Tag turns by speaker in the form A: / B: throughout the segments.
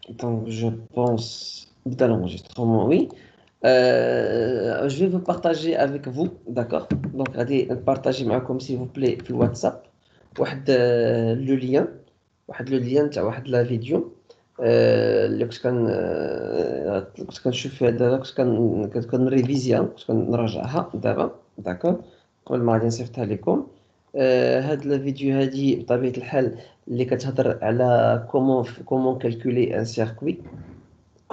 A: Donc, je pense dans l'enregistrement, oui. Je vais vous partager avec vous, d'accord? Donc, allez partager معكم s'il vous plaît في WhatsApp واحد le lien تاع واحد لا فيديو اللي كنت كنشوف فيها دابا كنت كنريفيزيها كنت كنراجعها دابا داكور قبل ما غادي نصيفطها لكم هاد لا فيديو هادي بطبيعة الحال اللي كتهضر على كومون كالكولي ان سيركوي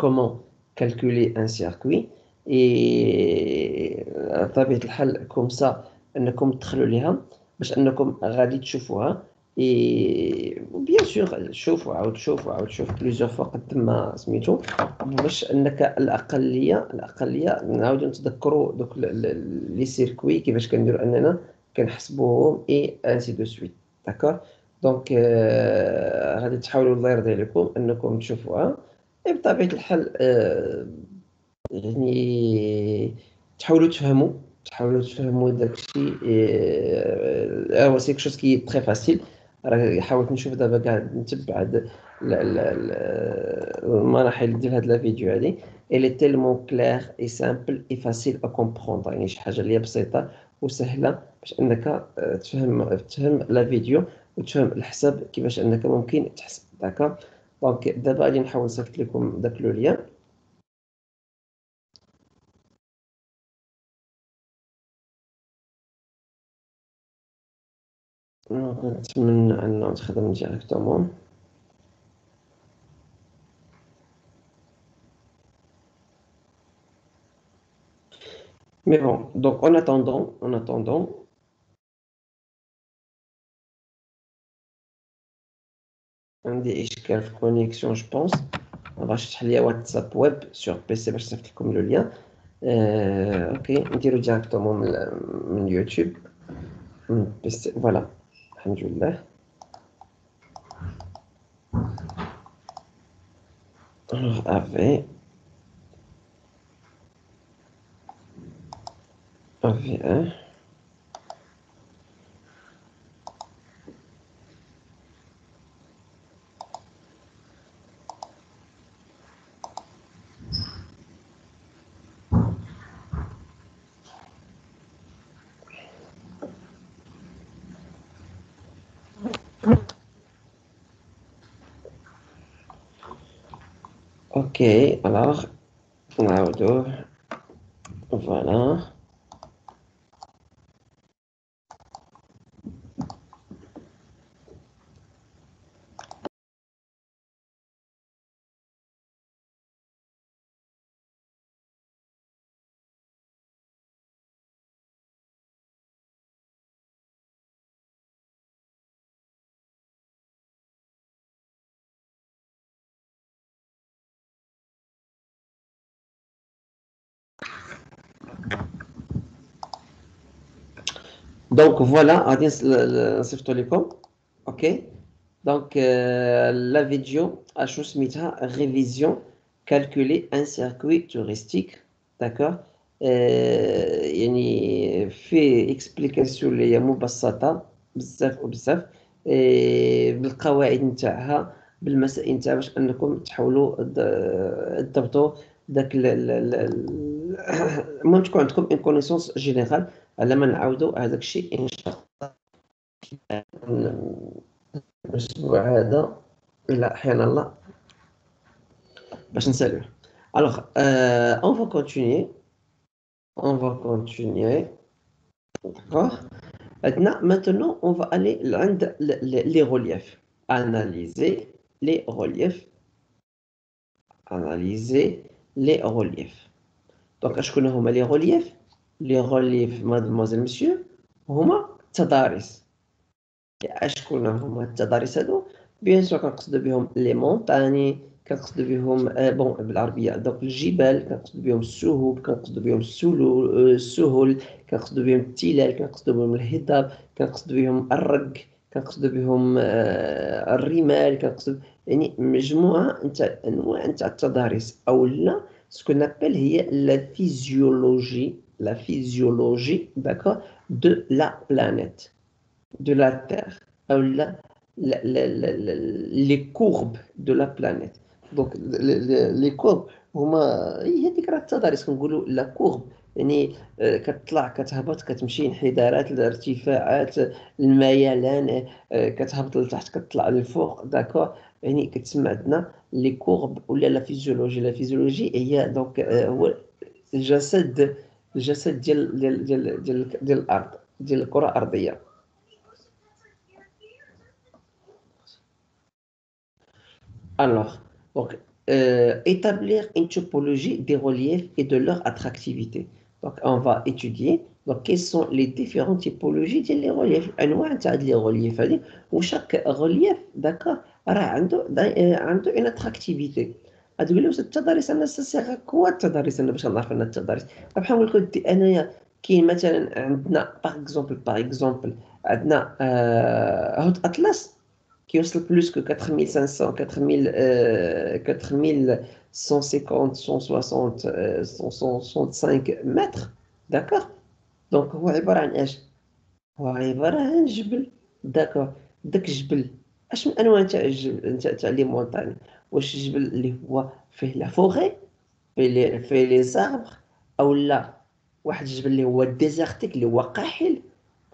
A: comment calculer un circuit et بطبيعة الحال كومسا انكم تدخلوا ليها باش انكم غادي تشوفوها اي بيان سور شوفوا شوف بليزيور فوا قد ما سميتو باش انك الاقليه نعاودو نتذكروا دوك لي سيركوي كيفاش كنديروا اننا كنحسبوهم اي انسي دو سويت داكور دونك غادي تحاولوا الله يرضي عليكم انكم تشوفوها بطبيعة الحال يعني تحاولوا تفهموا داكشي هو سي كشوز كي تري فاسيل راه حاولت نشوف دابا كاع نتبع هاد المراحل ديال هاد لا فيديو هادي الي تيلمون كلير اي سامبل اي فاسيل ا كومبروندر يعني شي حاجه اللي هي بسيطه وسهله باش انك تفهم لا فيديو وتفهم الحساب كيفاش انك ممكن تحسب داكا دونك دابا غادي نحاول نصيفط لكم داك لو ليان نتمنى انه تخدم ديريكتومون مي بون دونك اون اتوندون عندي اشكال في الكونيكسيون جو بونس غنفتح ليا واتساب ويب سور بيسي باش نصيفط لكم لو ليان اوكي نديرو ديريكتومون من يوتيوب من بيسي فوالا الحمد لله alors AV1 ok alors نعاودوه فوالا دونك فوالا غادي نصيفطو لكم اوكي دونك لا فيديو اشنو سميتها ريفيزيون كالكولي ان سيركوي توريستيك داكور يعني فيه اكسبليكاسيون اللي هي مبسطه بزاف وبزاف بالقواعد نتاعها بالمسائل نتاعها باش انكم تحاولوا تضبطوا داك المهم تكون عندكم ان كونيسونس جينيرال على ما نعاودوا هذاك الشيء ان شاء الله الاسبوع هذا الا احيانا الله باش نسالوه alors on va continuer d'accord maintenant on va aller عند les reliefs analyser les reliefs donc شكون هما les reliefs mademoiselle monsieur هما التضاريس شكون هما التضاريس هادو بيان سور كنقصد بهم لي مونطاني كنقصد بهم بون بالعربيه دوك الجبال كنقصد بهم السهوب كنقصد بهم السهل كنقصد بهم التلال كنقصد بهم الهضاب كنقصد بهم الرق كنقصد بهم الرمال كنقصد يعني مجموعه نتاع انواع نتاع التضاريس او لا سكو نابيل هي لا فيزيولوجي d'accord de la planète de la Terre ou les courbes de la planète. دونك لي كورب هما هي هذيك راه التضاريس كنقولوا لا كورب، يعني كتطلع كتهبط كتمشي انحدارات الارتفاعات الميلان، كتهبط لتحت كتطلع للفوق داكور. يعني كتسمى عندنا لي كورب ولا لا فيزيولوجي. لا فيزيولوجي هي دونك هو الجسد، الجسد ديال الارض، ديال الكره الارضيه. Alors, donc, établir une typologie des reliefs et de leur attractivité. Donc, on va étudier donc, quelles sont les différentes typologies des reliefs. أنواع تاع les reliefs هذه، وchaque relief d'accord راه عنده une attractivité. غتقول لي واش التضاريس انا سي كوا التضاريس انا باش نعرف انا التضاريس؟ بحال نقول لك ودي انايا كاين مثلا عندنا باغ اكزومبل عندنا هوت اطلس qui oscille plus que 4500, 4000, 4150, 160, 165 mètres. D'accord. Donc هو عبارة عن ايش؟ هو عبارة عن جبل. داكور. داك الجبل اش من انواع تاع الجبل تاع لي مونطاني؟ واش الجبل اللي هو فيه لا فوغي، فيه لي زاربر، او لا واحد الجبل اللي هو ديزertique اللي هو قاحل،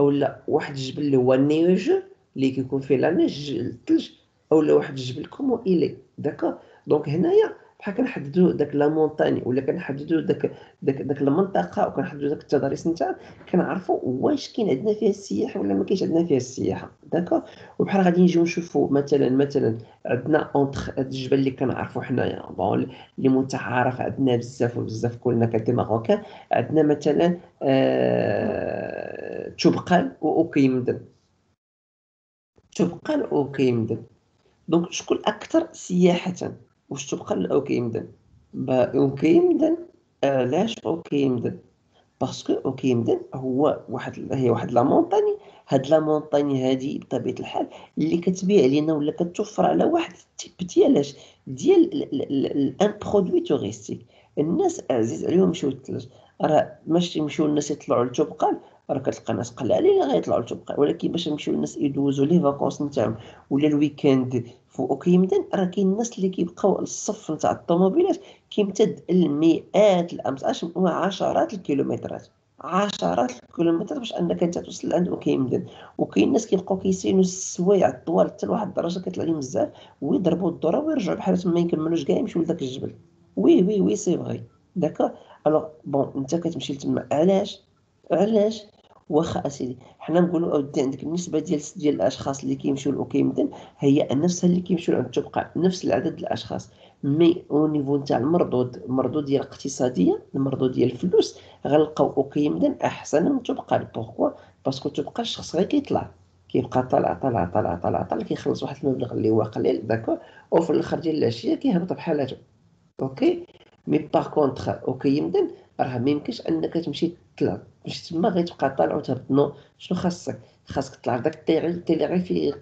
A: او لا واحد الجبل اللي هو نيوجو اللي كيكون فيه لا نيج الثلج، او لا واحد الجبل كومو إلي. داكور. دونك هنايا بحال كنحددوا داك لا مونطاني ولا كنحددوا داك المنطقه وكنحددوا داك التضاريس نتاعها، كنعرفوا واش كاين عندنا فيها السياح ولا ما كاينش عندنا فيها السياحه. داكور. وبحال غادي نجيو نشوفوا مثلا عندنا اونتر هاد الجبل اللي كنعرفوا حنايا بون اللي متعارف عندنا بزاف وبزاف كلنا كدي ماروكان، عندنا مثلا تبقال وأوكيمدن. تبقال وأوكيمدن. دونك شكون أكثر سياحة؟ واش تبقال أو كيمدن؟ أوكيمدن. علاش أوكيمدن؟ باسكو أوكيمدن هي واحد لا مونطاني. هاد لا مونطاني هادي بطبيعة الحال اللي كتبيع لينا ولا كتوفر على واحد التيب ديال ان برودوي توريستيك. الناس عزيز عليهم يمشيو للثلج. راه باش يمشيو الناس يطلعوا لتبقال راه كتلقى ناس قلالين اللي غيطلعوا لتبقال، ولكن باش يمشيو الناس يدوزوا لي فاكونس نتاعهم ولا الويكاند في أوكيمدن راه كاين الناس اللي كيبقاو الصف نتاع الطوموبيلات كيمتد لمئات الامتار وعشرات الكيلومترات، عشرات الكيلومترات باش انك انت توصل لعند وكيمدن. وكاين الناس كيبقاو كيسينوا السوايع الطوال حتى لواحد الدرجه كيطلع لهم بزاف ويضربوا الذره ويرجعوا بحال ما يكملوش كاع يمشيو لذاك الجبل. وي وي وي سي فغي. داكور. الوغ بون انت كتمشي لتما علاش واخا اسيدي حنا نقولوا اودي عندك النسبه ديال الاشخاص اللي كيمشيو لاوكيمدن هي نفسها اللي كيمشيو عند تبقى نفس العدد الاشخاص. مي او نيفو نتاع المردود ديال الاقتصاديه، المردود ديال الفلوس، غنلقاو اوكيمدن احسن من تبقى. بوركوا؟ باسكو تبقى الشخص غير كيطلع كيبقى طالع كيخلص واحد المبلغ اللي هو قليل داكور، وفي الاخر ديال العشيه كيهبط بحالاتو. اوكي. مي باغ كونطخ اوكيمدن راه ميمكنش انك تمشي تطلع تمشي تما غير تبقى طالع وتهبط. نو. شنو خاصك تطلع داك التيليفيريك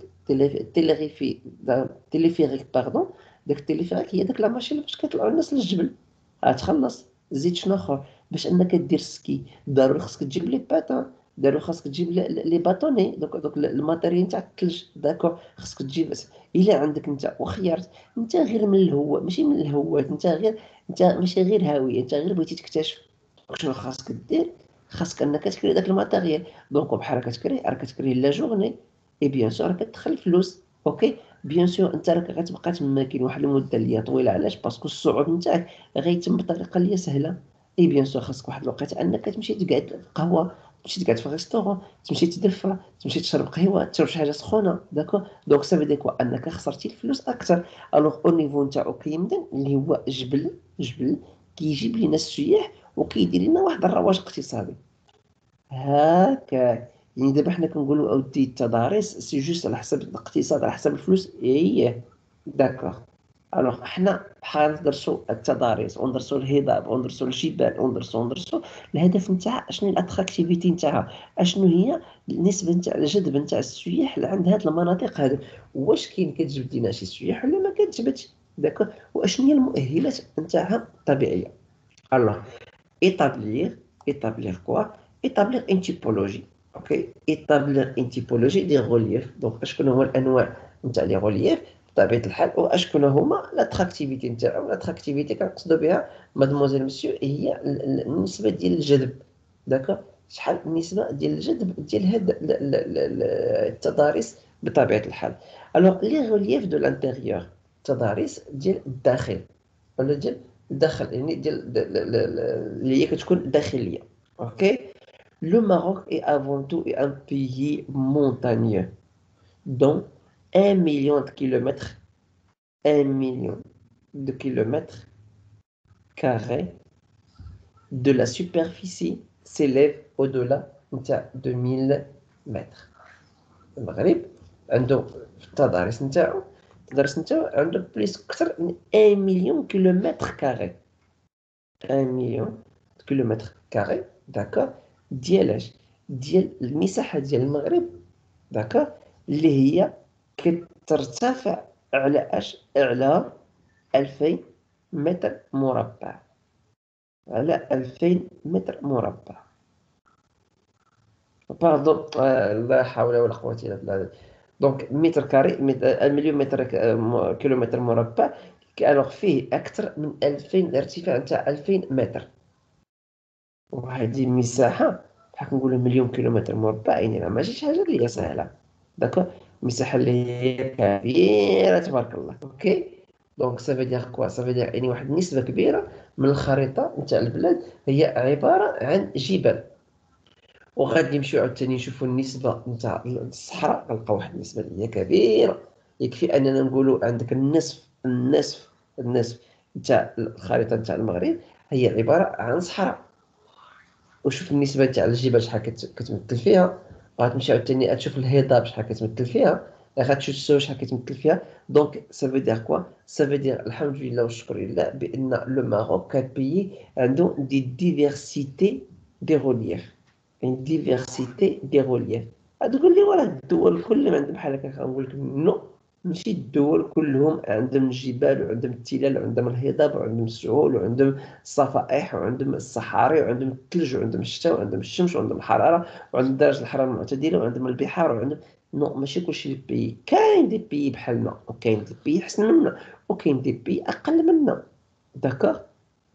A: باردون. داك التيليفيريك هي داك لا ماشين باش كيطلعوا الناس للجبل. غتخلص زيد شنو اخر باش انك دير سكي ضروري خاصك تجيب لي باتان، ضروري خاصك تجيب لي باتوني دوك الماتيريال تاع الثلج. داكور. خاصك تجيب الا عندك انت وخيرت انت غير من الهواء ماشي من الهوات، انت ماشي غير هاويه، انت غير بغيتي تكتشف. شنو خاصك دير؟ خاصك انك تكري داك الماتيريال. دونك بحال كتكري لا جورني اي بيان سور راك تدخل فلوس. اوكي. بيان سور انت راك غتبقى تما كاين واحد المده اللي هي طويله. علاش؟ باسكو الصعود نتاعك غيتم بطريقه اللي هي سهله. اي بيان سور خاصك واحد الوقيته انك تمشي تقعد في قهوه، تمشي تقعد في ريستورون، تمشي تدفى، تمشي تشرب قهوه، تشرب شي حاجه سخونه. داكور. دونك سافي دي كوا انك خسرتي الفلوس اكثر. الوغ او نيفو نتاع كيمدن اللي هو جبل كيجيب لينا السياح وكيدير لنا واحد الرواج اقتصادي. هاكا. يعني دابا حنا كنقولوا اودي التضاريس سي جوست على حسب الاقتصاد على حسب الفلوس. اييه. داكوغ. الوغ حنا بحال ندرسوا التضاريس وندرسوا الهضاب وندرسوا الجبال وندرسوا الهدف نتاعها شنو الاتراكتيفيتي نتاعها، اشنو هي النسبه نتاع الجذب نتاع السياح لعند هاد المناطق هادو، واش كاين كتجبد لينا شي سياح ولا ما كتجبدش. داكوغ. واشنو هي المؤهلات نتاعها الطبيعيه. الوغ établir, établir quoi? Établir une typologie. Ok. Établir une typologie des reliefs. Donc, شكون هو الأنواع نتاع les reliefs؟ بطبيعة الحال. وأشكون هما لاتراكتيفيتي نتاعو. لاتراكتيفيتي كنقصدو بها مادموزيل مسيو هي النسبة ديال الجذب. داكوغ، شحال النسبة ديال الجذب ديال هاد التضاريس بطبيعة الحال. الوغ لي غولييف دو لانتيريور، التضاريس ديال الداخل ولا ديال الداخل، يعني ديال اللي هي كتكون داخلية. اوكي. Le Maroc est avant tout un pays montagneux dont 1 million de kilomètres, 1 million de kilomètres carrés de la superficie s'élève au-delà de 1000 mètres. المغرب عنده في التضاريس نتاعو عنده بليس أكثر من 1 مليون كيلومتر كاري. 1 مليون كيلومتر كاري، داكوغ. ديالاش؟ ديال المساحة ديال المغرب، داكوغ، اللي هي كترتفع على على 2000 متر مربع. على 2000 متر مربع. باردون، لا حول ولا قوة إلا بالله. دونك متر كاري، 1 مليون متر كيلومتر مربع، الوغ فيه أكثر من 2000 الارتفاع نتاع 2000 متر. وهذه المساحة بحال كنقولوا 1 مليون كيلومتر مربع، يعني راه ماشي شي حاجة اللي هي سهلة. داكوغ. مساحة اللي هي كبيرة تبارك الله. اوكي. دونك سافو دير كوا؟ سافو دير يعني واحد النسبة كبيرة من الخريطة نتاع البلاد هي عبارة عن جبال. وغادي نمشيو عاوتاني نشوفوا النسبة نتاع الصحراء، غنلقاو واحد النسبة اللي هي كبيرة. يكفي أننا نقولوا عندك النصف نتاع الخريطة نتاع المغرب هي عبارة عن صحراء. وشوف النسبة تاع الجبال شحال كتمثل فيها. غتمشي عاوتاني تشوف الهضاب شحال كتمثل فيها. غتشوف السو شحال كتمثل فيها. دونك سافو دير كوا؟ سافو دير الحمد لله والشكر لله بأن لو ماروك كبيي عنده دي ديفيرسيتي دي رولييف. une diversité des reliefs. تقول لي وراه الدول كلهم عندهم بحال هكا؟ غنقول لك نو، ماشي الدول كلهم عندهم الجبال وعندهم التلال وعندهم الهضاب وعندهم السهول وعندهم الصفائح وعندهم الصحاري وعندهم الثلج وعندهم الشتاء وعندهم الشمس وعندهم الحرارة وعندهم درجة الحرارة المعتدلة وعندهم البحار وعندهم. نو، ماشي كلشي البيي. كاين دي بيي بحالنا وكاين دي بيي احسن منا وكاين دي بيي اقل منا. داكوغ.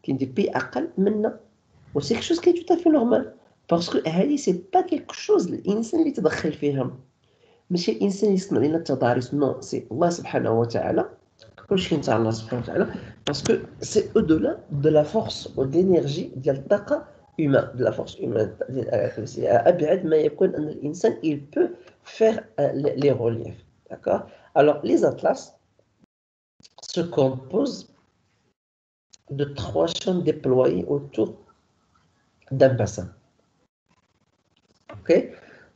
A: كاين دي بيي اقل منا. وسي كيك شوز كي تو تافي نورمال. باسكو هادي سي با كيك شوز الانسان اللي تدخل فيهم. ماشي الانسان اللي يصنع لنا التضاريس، نو، سي الله سبحانه وتعالى. كلشي نتاع الله سبحانه وتعالى. باسكو سي او دولا دو لا فورس او دينيرجي ديال الطاقه هيومان، دو لا فورس هيومان. ابعد ما يكون ان الانسان il peut faire les reliefs. D'accord. Alors les atlas se composent de 3 champs déployés autour d'un bassin. اوكي.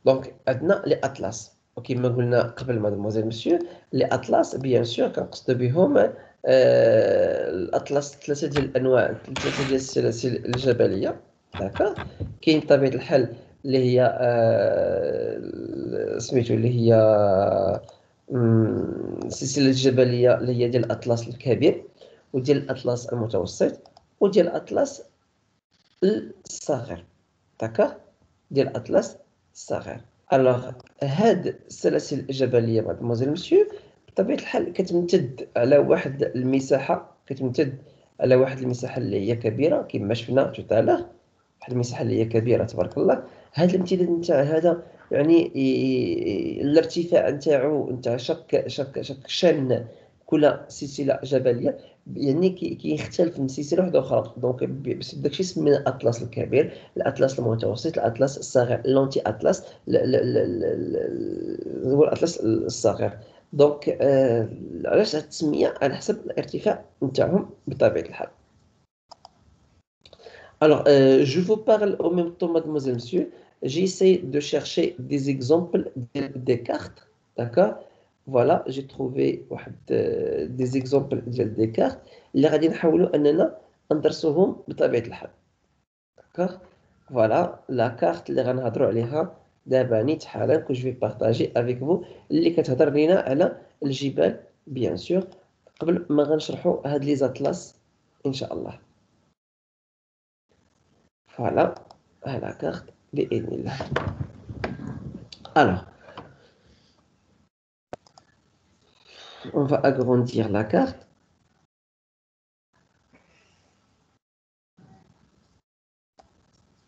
A: دونك عندنا لي اطلس. وكما قلنا قبل مادموزيل مسيو، لي اطلس بيان سور كنقصدو بهم الاطلس 3 ديال الانواع، 3 ديال السلاسل الجبليه. هكا كاين بطبيعه الحال اللي هي سميتو اللي هي السلسله الجبليه اللي هي ديال الاطلس الكبير وديال الاطلس المتوسط وديال الاطلس الصغير. داكوغ. ديال الاطلس الصغير. الوغ هاد السلاسل الجبليه مادموزيل مسيو بطبيعه الحال كتمتد على واحد المساحه، اللي هي كبيره كما شفنا توتالور. واحد المساحه اللي هي كبيره تبارك الله. هاد الامتداد نتاع هذا يعني الارتفاع نتاع شك شان كل سلسله جبليه يعني كيختلف من سلسله واحده اخرى. دونك باش داكشي سمينا الاطلس الكبير، الاطلس المتوسط، الاطلس الصغير، لونتي اطلس، هو الاطلس الصغير. دونك علاش هاد التسميه؟ على حسب الارتفاع نتاعهم بطبيعه الحال. Alors, je vous parle en même temps, mademoiselle, monsieur. J'essaie de chercher des exemples des cartes. D'accord? Voilà, j'ai trouvé des exemples des cartes. اللي غادي نحاولوا أننا ندرسوهم بطبيعة الحال. D'accord? Voilà, la carte اللي غنهضروا عليها دابا نيت حالا que je vais partager avec vous اللي كتهضر لينا على الجبال bien sûr قبل ما غنشرحوا هاد لي زاتلاس إن شاء الله. Voilà, à la carte بإذن الله. Alors, On va agrandir la carte.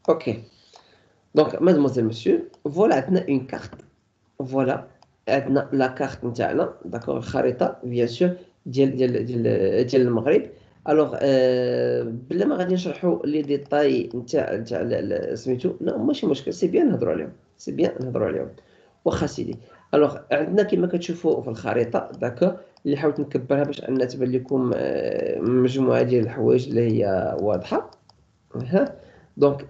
A: OK. Donc, mademoiselle, monsieur, voilà une carte. Voilà la carte نتاعنا d'accord الخريطة bien sûr ديال المغرب. alors بلا ما غادي نشرحوا لي ديتاي نتاع سميتو لا ماشي مشكل سي بيان نهضروا عليهم سي بيان نهضروا عليهم واخا سيدي. alors عندنا كما كتشوفوا في الخريطة داكور اللي حاولت نكبرها باش ان تبان لكم مجموعة ديال الحوايج اللي هي واضحة. دونك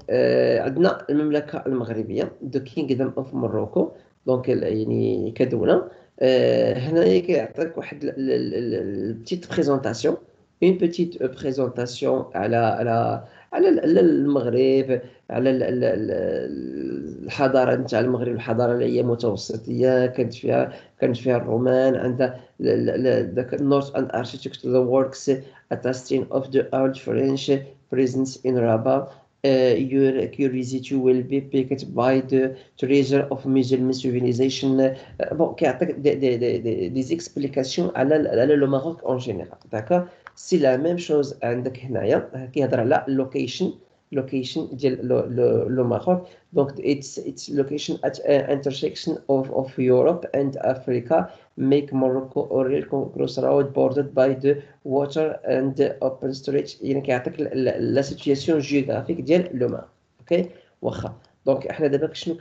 A: عندنا المملكة المغربية The Kingdom of Morocco. دونك يعني كدولة هنايا كيعطيك واحد البتيت بريزونطاسيون اون بتيت بريزونطاسيون على المغرب على الحضارة نتاع المغرب الحضارة اللي هي متوسطية كانت فيها الرومان عندها داك North and Architecture the works attesting of the old French presence in Rabat. Your curiosity will be piqued by the treasure of Muslim civilization. Bon, كيعطيك des explications على le Maroc en général. D'accord? C'est la même chose عندك هنايا كيهضر على location ديال le Maroc. Donc it's location at intersection of Europe and Africa make Morocco a real crossroad bordered by the water and open stretch. يعني كيعطيك لا سيتوياسيون جيوغرافيك ديال لو ماروك. اوكي واخا. دونك احنا دابا شنو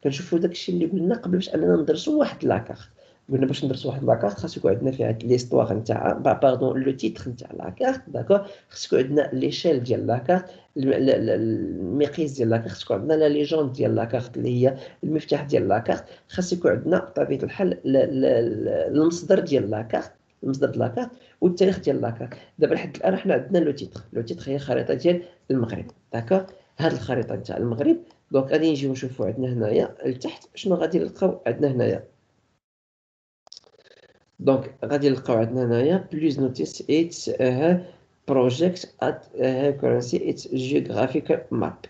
A: كنشوفوا داكشي اللي قلنا قبل باش اننا ندرسوا واحد لاكارت. قلنا باش ندرسوا واحد لاكارت خاص يكون عندنا فيها ليستواغ نتاع باردون لو تيتر نتاع لاكارت داكور. خاص يكون عندنا ليشيل ديال لاكارت المقياس ديال لاكارت. خاص يكون عندنا لا ليجوند ديال لاكارت اللي هي المفتاح ديال لاكارت. خاص يكون عندنا بطبيعه الحال المصدر ديال لاكارت المصدر ديال لاكارت والتاريخ ديال لاكارت. دابا لحد الان حنا عندنا لو تيتر هي خريطه ديال المغرب داكور. هاد الخريطه نتاع المغرب. دونك غادي نجيو نشوفوا عندنا هنايا لتحت شنو غادي نلقاو عندنا هنايا. دونك غادي نلقاو عندنا هنايا بليز نوتيس اتس project at currency its geographical map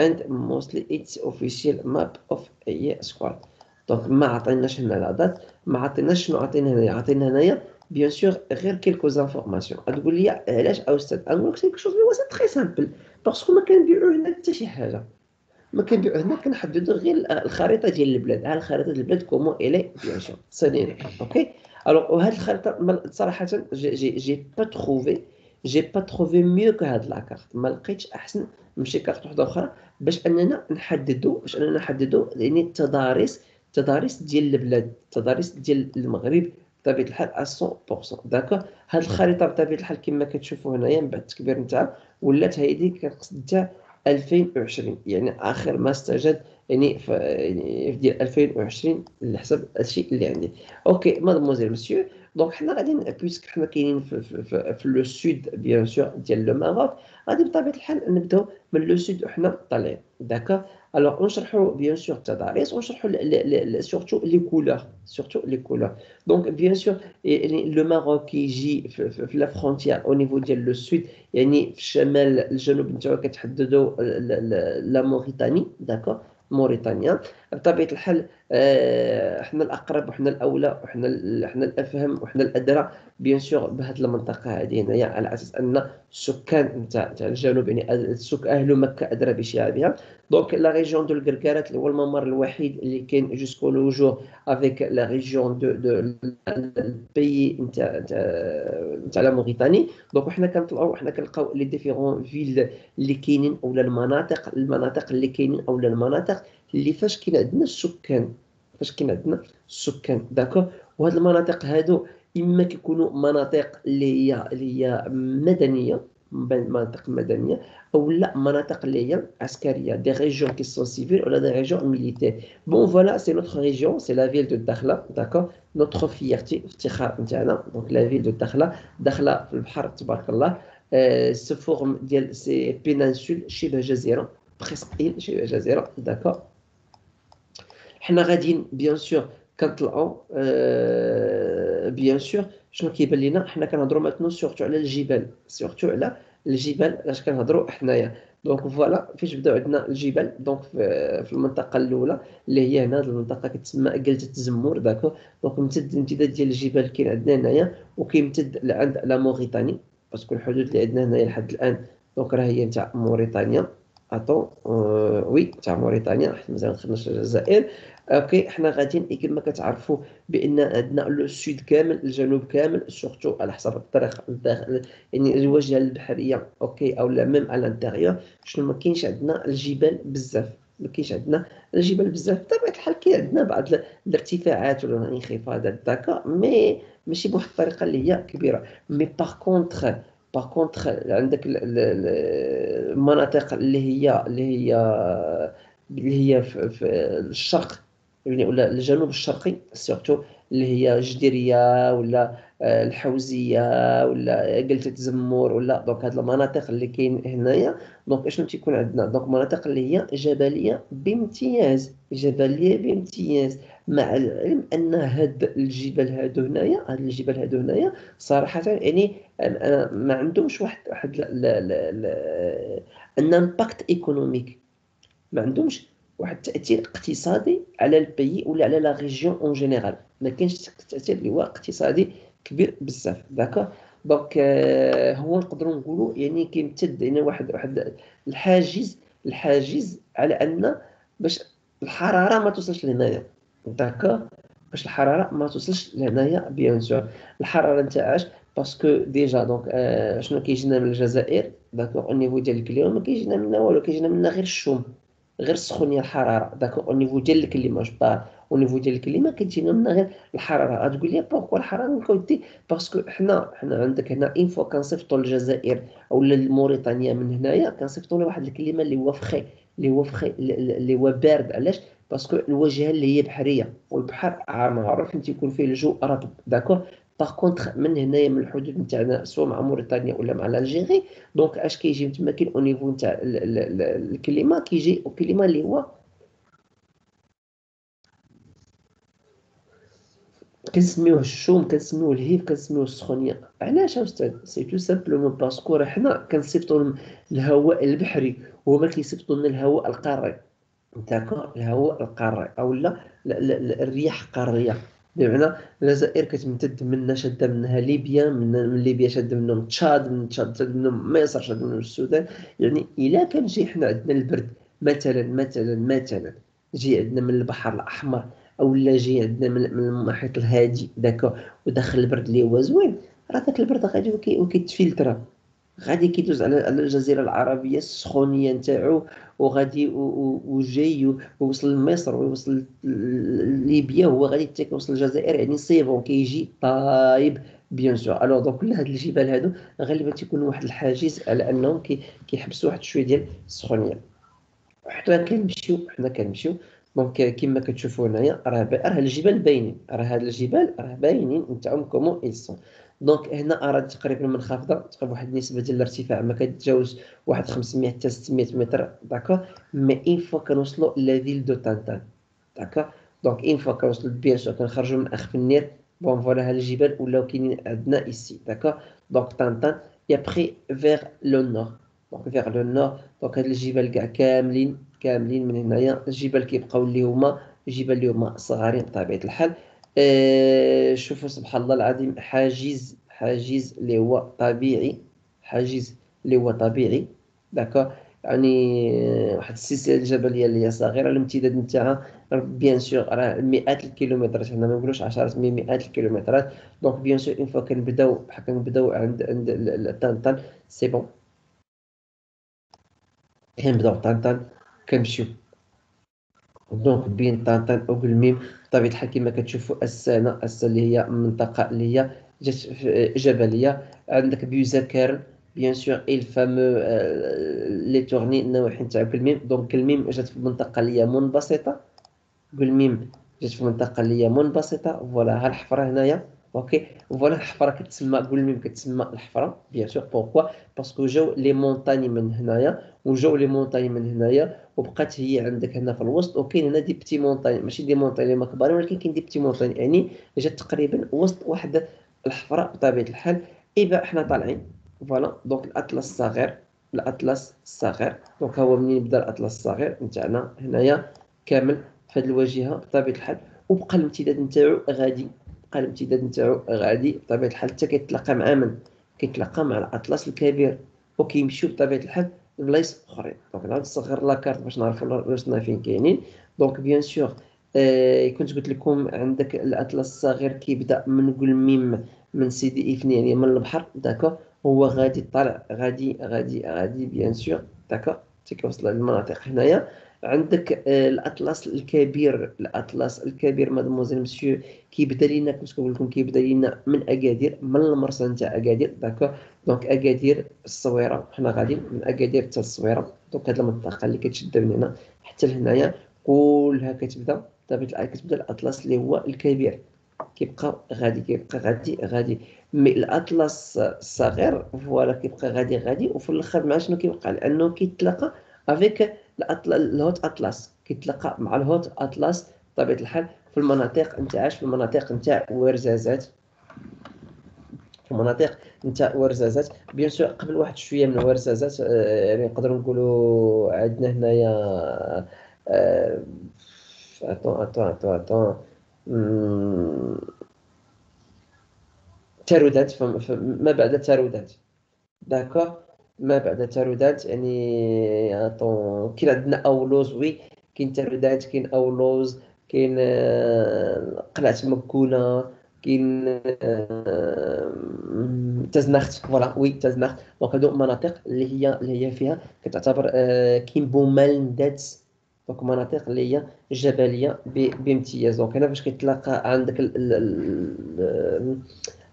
A: and mostly its official map of a squad. دونك ما عطيناش هنا لا دات ما عطيناش شنو عطينا هنايا. عطينا هنايا بيان سور غير كيلكو زانفورماسيون. غتقول لي علاش استاذ نقول لك شوف هو سي تري سامبل باسكو ما كنبيعو هنا حتى شي حاجه. ما كنبيعو هنا كنحددو غير الخريطه ديال البلاد. ها الخريطه ديال البلاد كومون الي بيان سور سالينا. اوكي الوغ وهاد الخريطه صراحه جي با تروفي ميو كو هاد لاكارت. ما لقيتش احسن من شي كارت وحده اخرى باش اننا نحددو يعني التضاريس ديال البلاد التضاريس ديال المغرب بطبيعه الحال 100% داكوغ. هاد الخريطه بطبيعه الحال كما كتشوفوا هنايا من بعد التكبير نتاعها ولات هذه كنقصد تاع 2020 يعني اخر ما استجد يعني في ديال 2020 على حسب الشيء اللي عندي. اوكي مادموزيل مسيو. دونك حنا غادي بويسك حنا كاينين في لو سود بيان سور ديال لو ماروك. غادي بطبيعه الحال نبداو من لو سود وحنا طالعين داكوغ. الوغ نشرحوا بيان سور التضاريس ونشرحوا سورتو لي كولور. دونك بيان سور يعني لو ماروك كيجي في لا فرونتيير او نيفو ديال لو سود يعني في الشمال الجنوب نتاعو كتحددوا لا موريتاني داكوغ موريتانيا. بطبيعه الحال حنا الاقرب وحنا الاولى وحنا الافهم وحنا الادرى بيان سور بهذه المنطقه هذه هنايا على اساس ان السكان نتاع الجنوب يعني اهل مكه ادرى بشعابها. دونك لا ريجيون دو الكركارات اللي هو الممر الوحيد اللي كاين جوسكو لو جور افيك لا ريجيون دو البيي نتاع لا موريتاني. دونك حنا كنلقاو لي ديفيرون فيل اللي كاينين اولا المناطق اللي كاينين اولا المناطق اللي فاش كاين عندنا السكان داكوغ. وهاد المناطق هادو اما كيكونوا مناطق اللي هي مدنيه مناطق مدنيه او لا مناطق اللي هي عسكريه دي ريجيون كي سون سيفيل ولا دي ريجيون ميليتير. بون فوالا سي نوتر ريجيون سي لا فيل دو داخله داكوغ نوتر فيرتي افتخار نتاعنا. دونك لا فيل دو داخله في البحر تبارك الله. سو فورم ديال سي بينانسول شبه جزيره بريسك شبه جزيره داكوغ. حنا غاديين بيان سور كنطلعوا بيان سور شنو كيبان لينا. حنا كنهضروا ماتنو سورتو على الجبال علاش كنهضروا حنايا. دونك فوالا فاش بداو عندنا الجبال. دونك في المنطقه الاولى اللي هي هنا، هاد المنطقه كتسمى جلده الزمور، داكو. دونك امتداد ديال الجبال كاين عندنا هنايا، وكيمتد لعند لا موريتاني، باسكو الحدود اللي عندنا هنايا لحد الان دونك راه هي نتاع موريتانيا. وي تاع موريتانيا، حيت مازال ما دخلناش الجزائر. اوكي، حنا غاديين كما كتعرفوا بان عندنا لو سود كامل، الجنوب كامل، سورتو على حسب الطريق الداخل، يعني الواجهه البحريه. اوكي، او لا ميم على الانتيريور. شنو ما كاينش عندنا الجبال بزاف، ما كاينش عندنا الجبال بزاف. بطبيعه الحال كاين عندنا بعض الارتفاعات ولا الانخفاضات داكا، مي ماشي بواحد الطريقه اللي هي كبيره. مي باغ كونتخ عندك المناطق اللي هي في الشرق، يعني ولا الجنوب الشرقي سورتو، اللي هي جديرية ولا الحوزية ولا قلتة زمور ولا دونك هاد المناطق اللي كاين هنايا. دونك اشنو تيكون عندنا؟ دونك مناطق اللي هي جبلية بامتياز، جبلية بامتياز. مع العلم ان هاد الجبال هادو هنايا، صراحة يعني ما عندهمش واحد ان امباكت ايكونوميك، ما عندهمش واحد التاثير اقتصادي على البيي ولا على لا ريجيون اون جينيرال. ما كاينش تاثير اللي هو اقتصادي كبير بزاف، داكوغ. دونك هو نقدروا نقولوا يعني كيمتد يعني واحد الحاجز على ان باش الحراره ما توصلش لهنايا، داكوغ. باش الحراره ما توصلش لهنايا بيان سور. الحراره نتاعاش؟ باسكو ديجا دونك شنو كيجينا من الجزائر، داكوغ، او نيفو ديال الكليما ما كيجينا منا والو، كيجينا منا غير الشوم، غير السخونيه، الحراره، داكوغ. او نيفو ديال الكليما جو بار، او نيفو ديال الكليما كتجينا منا غير الحراره. غتقول لي بوركو الحراره؟ نقول لك باسكو حنا عندك هنا اين فوا كنصيفطوا للجزائر او لموريتانيا من هنايا، كنصيفطوا لواحد الكليمه اللي هو فخي، اللي هو بارد. علاش؟ باسكو الواجهه اللي هي بحريه، والبحر معروف انت يكون فيه الجو رطب، داكوغ. باغ كونطخ من هنايا من الحدود نتاعنا سواء مع موريتانيا ولا مع الجيري، دونك اش كيجي تما كاين او نيفو نتاع الكليما، كيجي الكليما اللي هو كنسميوه الشوم، كنسميوه الهيف، كنسميوه السخونيه. علاش استاذ؟ سي تو سامبلومون باسكو راه حنا كنصيفطوا الهواء البحري، وهما كيصيفطوا لنا الهواء القاري، داكوغ. الهواء القاري او الرياح القاريه. بمعنى الجزائر كتمتد منا، شاده منها ليبيا، من ليبيا شاده منهم تشاد، من تشاد شاده منهم مصر، شاده منهم السودان. يعني الا كان جي حنا عندنا البرد، مثلا جي عندنا من البحر الاحمر، او لا جي عندنا من المحيط الهادي، داكوغ، ودخل البرد اللي هو زوين، راه داك البرد غادي وكيتفلترا، غادي كيدوز على الجزيرة العربية، السخونية نتاعو، وغادي وجاي ووصل لمصر ويوصل ليبيا، هو غادي حتى كيوصل للجزائر، يعني سي بون كيجي طايب بيان سور. الوغ دونك كل هاد الجبال هادو غالبا تيكون واحد الحاجز على انهم كيحبسوا واحد شويه ديال السخونيه. حنا كنمشيو دونك كيما كتشوفوا هنايا، راه الجبال باينين، راه هاد الجبال راه باينين نتاعهم كومون ايسون. دونك هنا راه تقريبا منخفضه، تقريبا واحد النسبه ديال الارتفاع ما كتجاوز واحد 500 حتى 600 متر، داكوغ. مي اين فوا كنوصلوا لا فيل دو تانتان، داكوغ. دونك اين فوا كنوصلوا بيان سور كنخرجوا من اخف النير، بون فوالا هاد الجبال ولاو كاينين عندنا ايسي، داكوغ. دونك طنطان يا بخي فيغ لو نور، دونك فيغ لو نور. دونك هاد الجبال كاع كاملين من هنايا الجبال كيبقاو اللي هما جبال اللي هما صغارين بطبيعة الحال. شوفوا سبحان الله العظيم، حاجز اللي هو طبيعي، حاجز اللي هو طبيعي، داكوغ. يعني واحد السلسلة الجبلية اللي هي صغيرة، الامتداد نتاعها بيان سور راه مئات الكيلومترات، حنا ما نقولوش عشرات مي مئات الكيلومترات. دونك بيان سور اون فوا كنبداو عند طنطا، سي بون كنبداو طنطا كنمشيو. دونك بين طنطا وقلميم بطبيعة الحال كما كتشوفوا السنة اللي هي منطقة اللي هي جبلية. عندك بيوزاكر بيان سور اي الفامو لي تورني النواحي نتاع قلميم. دونك قلميم جات في منطقة اللي هي منبسطة، بالميم جات في منطقة اللي هي منبسطة. فوالا ها الحفرة هنايا، اوكي. فوالا الحفرة كتسمى بالميم، كتسمى الحفرة بيان سور. بوركوا؟ باسكو جاو لي مونطاني من هنايا، وجاو لي مونطاني من هنايا، وبقات هي عندك هنا في الوسط. وكاين هنا دي بتي مونطاني، ماشي دي مونطاني ما كبارين، ولكن كاين دي بتي مونطاني، يعني جات تقريبا وسط واحد الحفرة بطبيعة الحال. ايبا حنا طالعين، فوالا دونك الاطلس الصغير، الاطلس الصغير. دونك هو منين بدا الاطلس الصغير نتاعنا هنايا كامل في هذه الواجهه بطبيعه الحال، وبقى الامتداد نتاعو غادي، بقى الامتداد نتاعو غادي بطبيعه الحال حتى كيتلاقى مع من، كيتلاقى مع الاطلس الكبير، وكيمشيو بطبيعه الحال لبلايص اخرين. دونك نعاود نصغر لاكارت باش نعرفوا واش فين كاينين. دونك بيان سور كنت قلت لكم عندك الاطلس الصغير كيبدا من قلميم من سيدي إفني يعني من البحر داكور، هو غادي طالع غادي بيان سور داكور حتى كيوصل للمناطق هنايا. عندك الاطلس الكبير، الاطلس الكبير مادموزيل مسيو كيبدا لينا كنت كنقول لكم كيبدا لينا من اكادير، من المرسى نتاع اكادير داكور. دونك اكادير الصويره، حنا غاديين من اكادير حتى الصويره. دونك هاد المنطقه اللي كتشد من هنا حتى لهنايا كلها كتبدا بطبيعه الحال كتبدا الاطلس اللي هو الكبير، كيبقى غادي. مي الاطلس الصغير فوالا كيبقى غادي وفي الاخر مع شنو كيوقع، لانه كيتلاقى افيك الهوت اطلس، كيتلاقى مع الهوت اطلس بطبيعه الحال في المناطق نتاعش، في المناطق نتاع ورزازات، في المناطق نتاع ورزازات بيان سور. قبل واحد شويه من ورزازات يعني نقدروا نقولوا عندنا هنايا آه، اتون تارودات، ما بعد تارودات داكوغ. ما بعد تارودات يعني كاين عندنا اولوز، وي كاين تارودات، كاين اولوز، كاين قلعة مكونة، كاين تزنخت، فوالا وي تزنخت. دونك هادو مناطق اللي هي فيها كتعتبر كاين بومالندات. دونك مناطق اللي هي جبلية بامتياز. دونك هنا فاش كيتلاقى عندك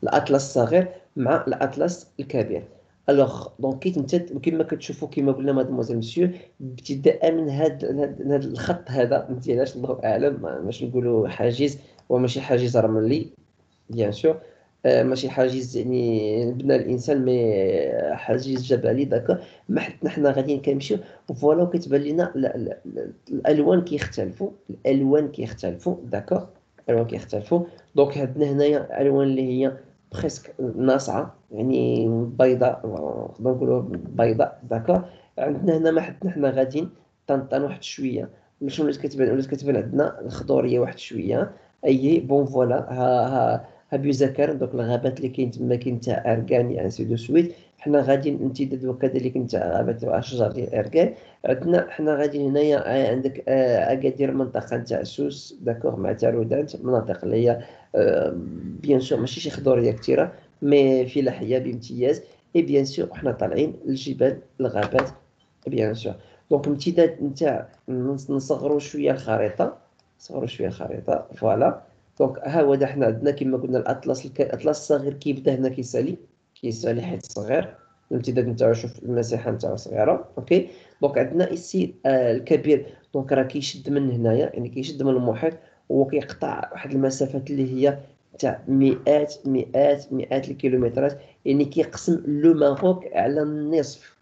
A: الاطلس الصغير مع الاطلس الكبير. الوغ دونك كيما كتشوفوا كيما قلنا مادموزيل مسيو، ابتداء من هذا الخط هذا ما ديالاش الله اعلم، باش نقولوا حاجز، وماشي حاجز رملي بيان سور، ماشي حاجز يعني بنى الانسان، مي حاجز جبلي داكا. ما حنا غاديين كنمشيو فوالا، وكتبان لنا الالوان كيختلفوا، الالوان كيختلفوا داكا، الالوان كيختلفوا. دونك عندنا هنايا الوان اللي هي بريسك ناصعه يعني بيضاء، نقدر نقولوا بيضاء داكا. عندنا هنا ما حنا غاديين طنطان واحد شويه، شنو ولات كتبان عندنا الخضوريه واحد شويه. اي بون فوالا ها بيوزاكر. دوك الغابات اللي كاين تما كاين تاع اركان يعني سي دو سويت. حنا غاديين امتداد وكذلك نتاع غابات اشجار ديال اركان. عندنا حنا غاديين هنايا عندك اكادير منطقه نتاع سوس داكوغ مع تارودانت، مناطق اللي هي بيان سور ماشي شي خضوريه كثيره، مي فلاحيه بامتياز. اي بيان سور حنا طالعين للجبال الغابات بيان سور. دونك امتداد نتاع نصغروا شويه الخريطه، نصغروا شويه الخريطه فوالا. دونك ها هو حنا عندنا كما قلنا الاطلس الاطلس الصغير كيبدا هنا كيسالي حيت صغير، الامتداد نتاعو شوف المساحه نتاعو صغيره اوكي. دونك عندنا السي الكبير، دونك راه كيشد من هنايا يعني كيشد من المحيط، وكيقطع واحد المسافات اللي هي تاع مئات الكيلومترات، يعني كيقسم لو ماروك على النصف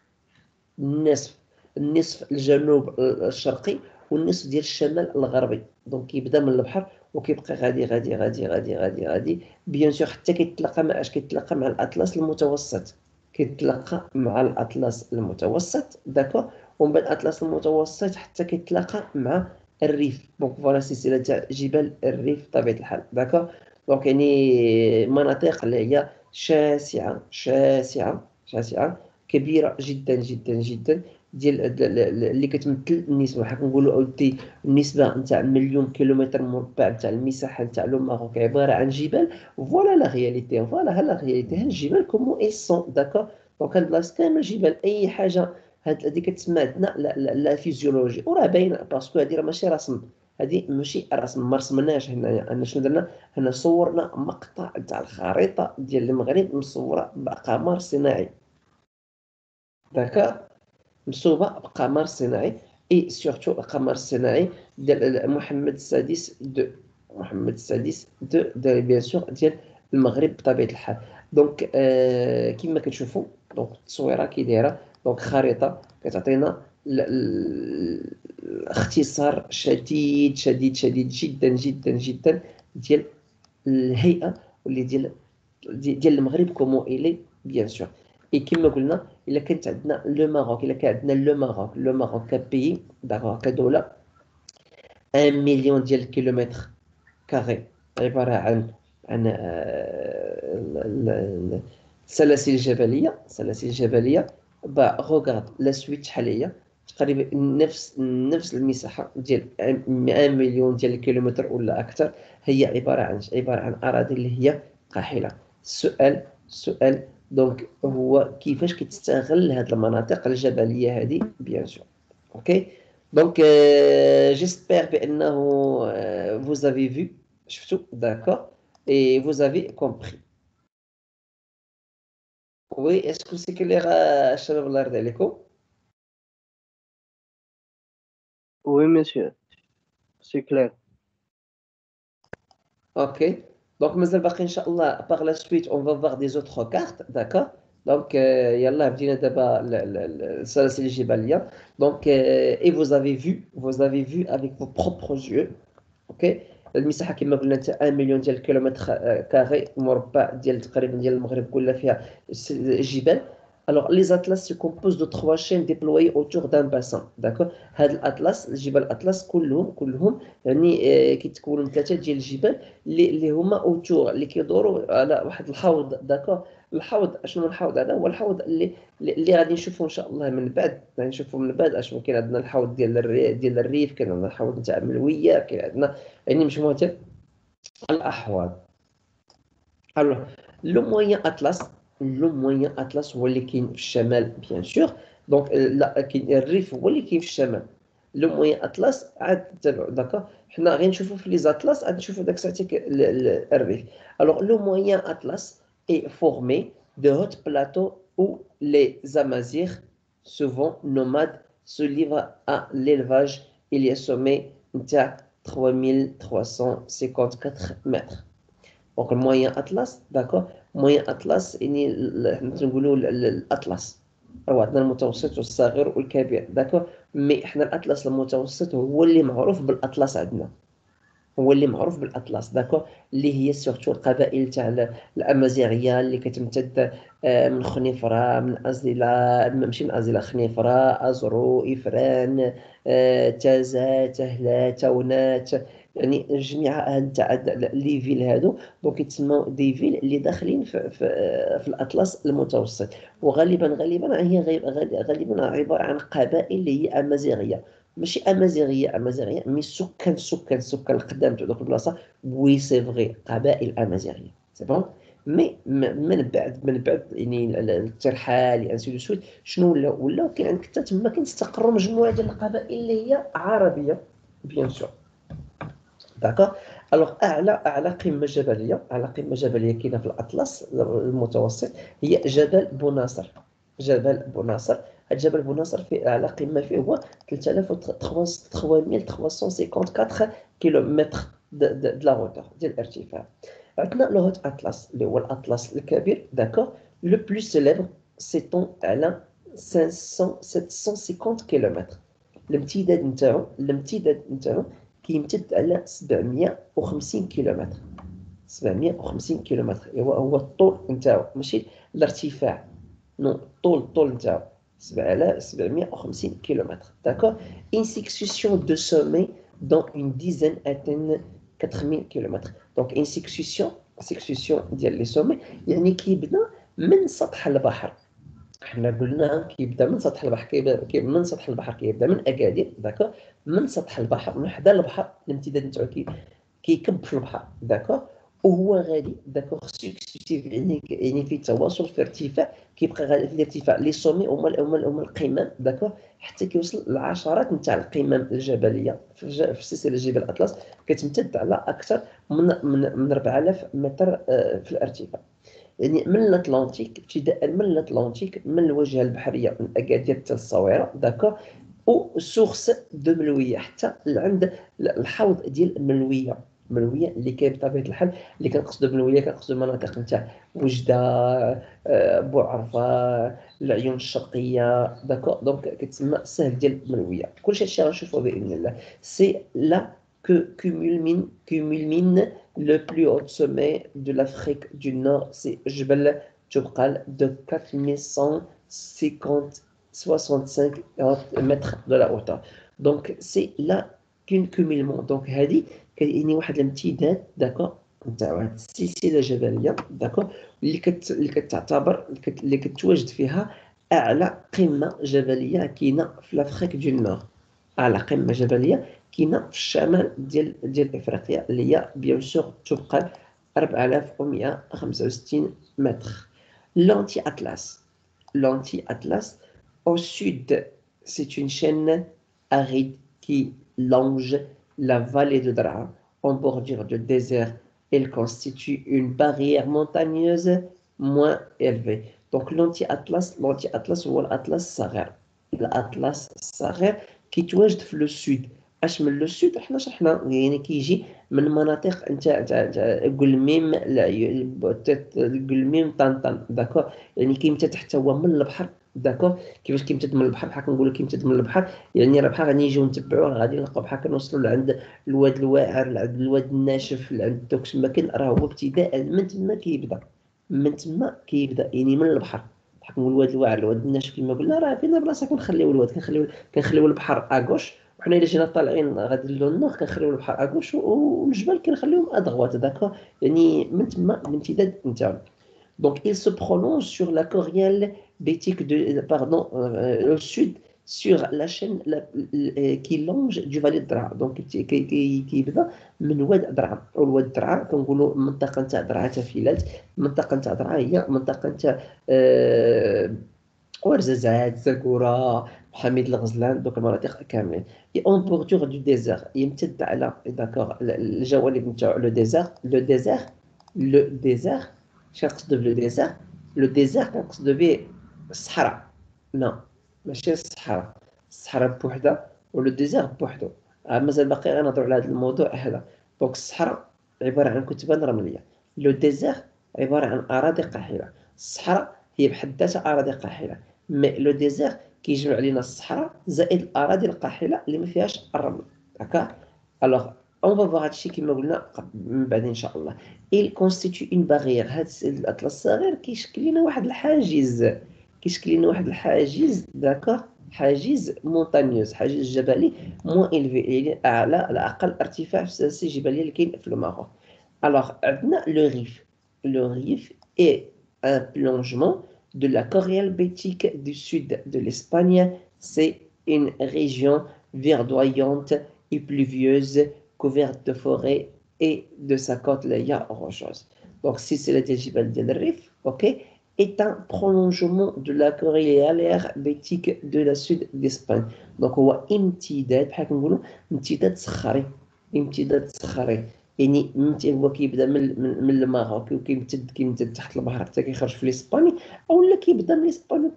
A: النصف الجنوب الشرقي والنصف ديال الشمال الغربي. دونك كيبدا من البحر وكيبقى غادي بيان سور حتى كيتلاقى مع الاطلس المتوسط، كيتلاقى مع الاطلس المتوسط داكو. ومن بعد الاطلس المتوسط حتى كيتلاقى مع الريف. دونك فوالا سلسله تاع جبال الريف بطبيعه الحال داكو. دونك يعني مناطق اللي هي شاسعه كبيره جدا ديال اللي كتمثل النسبه، بحال كنقولوا اودي النسبه نتاع مليون كيلومتر مربع نتاع المساحه نتاع لو ماروك عباره عن جبال. فوالا لا رياليتي، فوالا ها لا رياليتي، ها الجبال كومون اي سون داكور. دونك هاد البلاصه كامل جبال، اي حاجه هادي كتسمى عندنا لا فيزيولوجي، وراه باينه باسكو هادي راه ماشي رسم، هادي ماشي رسم، ما رسمناش هنايا. انا شنو درنا هنا؟ صورنا مقطع تاع الخريطه ديال المغرب مصوره بقمر صناعي داكور، مصوبه بقمر صناعي. اي سورتو القمر الصناعي ديال محمد السادس دو، محمد السادس دو بيان سور ديال المغرب بطبيعه الحال. دونك كما كتشوفوا دونك التصويره كي دايره. دونك خريطه كتعطينا اختصار شديد جدا ديال الهيئه واللي ديال المغرب كومون الي بيان سور. اي كما قلنا إلا كانت عندنا لو ماروك، إلا كان عندنا لو ماروك كبيي داكوغ كدولة 1 مليون ديال الكيلومتر كاري، عبارة عن السلاسل الجبلية. السلاسل الجبلية غوغارد لا سويت شحال هي تقريبا نفس المساحة ديال 100 مليون ديال الكيلومتر ولا أكثر. هي عبارة عن أراضي اللي هي قاحلة. السؤال دونك هو كيفاش كتستغل هاد المناطق الجبلية هذه بيان سور. اوكي دونك جيسبر بأنه vous avez vu شفتوا d'accord et vous avez compris. Oui, est-ce que c'est clair الشباب الله يرضي عليكم؟
B: Oui, monsieur. C'est clair.
A: Ok. Donc, مازال باقي إن شاء الله par la suite on va voir des autres cartes, d'accord. Donc, يلا بدينا دابا السلاسل الجبلية. Donc, et vous avez vu avec vos propres yeux. اوكي المساحه كما قلنا 1 مليون ديال الكيلومتر كاري مربع ديال تقريبا ديال المغرب كلها فيها جبال. Alors, les atlas se composent de 3 chaînes déployées autour d'un bassin, d'accord. هاد الاطلس الجبال الاطلس كلهم يعني كيتكونوا من 3 ديال الجبال اللي هما اوتور اللي كيدوروا على واحد الحوض، داكور. الحوض شنو الحوض هذا؟ هو الحوض اللي غادي نشوفوا ان شاء الله من بعد، غادي نشوفوا من بعد اشنو كاين عندنا. الحوض ديال الريف، كاين عندنا الحوض نتاع ملويه، كاين عندنا يعني مجموعه ديال الاحواض. الوغ لو موين اطلس هو اللي كاين في الشمال بيان سور. دونك لا كاين الريف هو اللي كاين في الشمال. لو موين اطلس عاد تتبعوا داكا. حنا غير نشوفوا في لي زاتلاس عاد نشوفوا داك ساعتك الريف. الوغ لو موين اطلس est formé de hautes plateaux où les Amazirs, souvent nomades, se livrent à l'élevage. Il y a sommet de 3354 mètres. Donc le moyen Atlas, d'accord. moyen Atlas يعني حنا نقولوا الأطلس، أو عندنا المتوسط والصغير والكبير، داكور. مي حنا الأطلس المتوسط هو اللي معروف بالأطلس عندنا، هو اللي معروف بالاطلس، داكور. اللي هي سورتو القبائل تاع الامازيغيه اللي كتمتد من خنيفره، من ازيله، ماشي من ازيله، خنيفره، ازرو، افران، تازا، تهلا، تونات، يعني جميع تاع لي فيل هادو دونك يتسموا دي فيل اللي داخلين في الاطلس المتوسط. وغالبا هي غالبا عباره عن قبائل اللي هي امازيغيه، ماشي امازيغيه مي سكان القدام تاع دوك البلاصه. وي سي فغي قبائل امازيغيه سي بون. مي من بعد يعني الترحال انسي دو سويت شنو ولاو كاين عندك حتى تما كنستقروا مجموعه ديال القبائل اللي هي عربيه بيان سور، داكور. الوغ اعلى قمه جبليه كاينه في الاطلس المتوسط هي جبل بوناصر. هاد جبل بوناصر في اعلى قمه فيه هو 3354 كيلومتر د لا هوتور ديال الارتفاع. عندنا لو هوت اطلس اللي هو الاطلس الكبير، داكور. لو بلو سيليبر سيتون على 750 كيلومتر. الامتداد نتاعو كيمتد على 750 كيلومتر. 750 كيلومتر هو الطول نتاعو، ماشي الارتفاع، نو الطول نتاعو 750 km. D'accord. Une section de sommet dans une dizaine atteint 4000 km. Donc une section ديال لي سومي يعني كيبدا من سطح البحر. حنا قلنا كيبدا من سطح البحر، كيبدا من اكادير، داكور. من سطح البحر من حدا البحر الامتداد نتاعو كيكب في البحر، داكور. وهو غادي داكور سكسيسيف يعني في تواصل في ارتفاع، كيبقى غادي في الارتفاع لي سومي هما القمم، داكور، حتى كيوصل العشرات نتاع القمم الجبليه في سلسله جبال الاطلس كتمتد على اكثر من 4000 متر في الارتفاع. يعني من الأطلنطيك، ابتداء من الأطلنطيك، من الواجهة البحرية من أكادير حتى الصويرة، داكور. أو سورس دو ملوية حتى لعند الحوض ديال ملوية اللي كاين بطبيعة الحال. اللي كنقصدو بملوية كنقصدو المناطق نتاع وجدة، بوعرفة، العيون الشرقية، داكور. دونك كتسمى سهل ديال ملوية. كلشي هادشي غنشوفو بإذن الله. سي لا culmine le plus haut sommet de l'Afrique du Nord, c'est Jebel تبقى de 4165 mètres de la hauteur. Donc c'est là qu'une cumulement. Donc هذه كاين واحد الامتداد داكور نتاع واحد السلسله جبليه داكور اللي كتعتبر اللي كتواجد فيها اعلى قمه جبليه كاينه في لافريك دو نور. اعلى قمه جبليه كاينه في الشمال ديال افريقيا اللي هي بيان سور تبقى 4165 متر. L'anti-Atlas, au sud, c'est une chaîne aride qui longe la vallée de Draa en bordure de désert. Elle constitue une barrière montagneuse moins élevée. Donc l'anti-Atlas هو الأطلس الصغير. الأطلس الصغير كيتواجد في لو سود. اش من لو سود حنا شرحنا يعني كيجي من مناطق نتاع قلميم قلميم طنطا داكور يعني كيمتد حتى هو من البحر داكور كيفاش كيمتد من البحر بحال كنقولوا كيمتد من البحر يعني راه بحال غادي نجيو نتبعوه غادي نلقاو بحال كنوصلوا لعند الواد الواعر لعند الواد الناشف لعند دوك الاماكن راه هو ابتداء من تما كيبدا يعني من البحر بحال كنقول الواد الواعر الواد الناشف كما قلنا راه فينا بلاصه كنخليو الواد كنخليو البحر اغوش وحنا الا جينا طالعين غادي للنور كنخليو البحر اغوش والجبال كنخليوهم ادغوات داكور يعني من تما الامتداد نتاعو. Donc il se prolonge sur la cornière bétique au sud sur la chaîne qui longe du vallée de Draa. Donc كيبدا من واد درعا والواد درعا كنقولوا المنطقه نتاع درعا تافيلات المنطقه نتاع درعا هي منطقه نتاع ورزازات زاكورا حميد الغزلان دوك المناطق كاملين اون بوردور دو ديزير يمتد على داكوغ الجوانب نتاعو لو ديزير كنقصدو بلو ديزير لو ديزير كنقصدو به الصحراء لا ماشي الصحراء بوحدها ولو ديزير بوحدو مازال باقي غنهضروا على هذا الموضوع هذا. دونك الصحراء عباره عن كتبان رمليه لو ديزير عباره عن اراضي قاحله الصحراء هي بحد ذاتها اراضي قاحله مي لو ديزير كيجمع علينا الصحراء زائد الاراضي القاحله اللي ما فيهاش الرمل هكا. الوغ اون فا فوار هادشي كما قلنا من بعد ان شاء الله. il constitue une barrière هاد الاطلس الصغير كيشكل لنا واحد الحاجز داكوغ حاجز مونتانيوز حاجز جبلي موان إلفي يعني على اقل ارتفاع في السلاسل الجبليه اللي كاين في الماروك. الوغ عندنا لو ريف اي un plongement de la cornière bétique du sud de l'Espagne. C'est une région verdoyante et pluvieuse couverte de forêts et de sa côte rocheuse. Donc si c'est le Jebel del Rif, ok, est un prolongement de la cornière bétique de la sud d'Espagne. Donc هو امتداد بحال كنقولوا امتداد صخري يعني هو كيبدا من المغرب كيمتد تحت البحر حتى كيخرج في الاسباني اولا كيبدا من الاسباني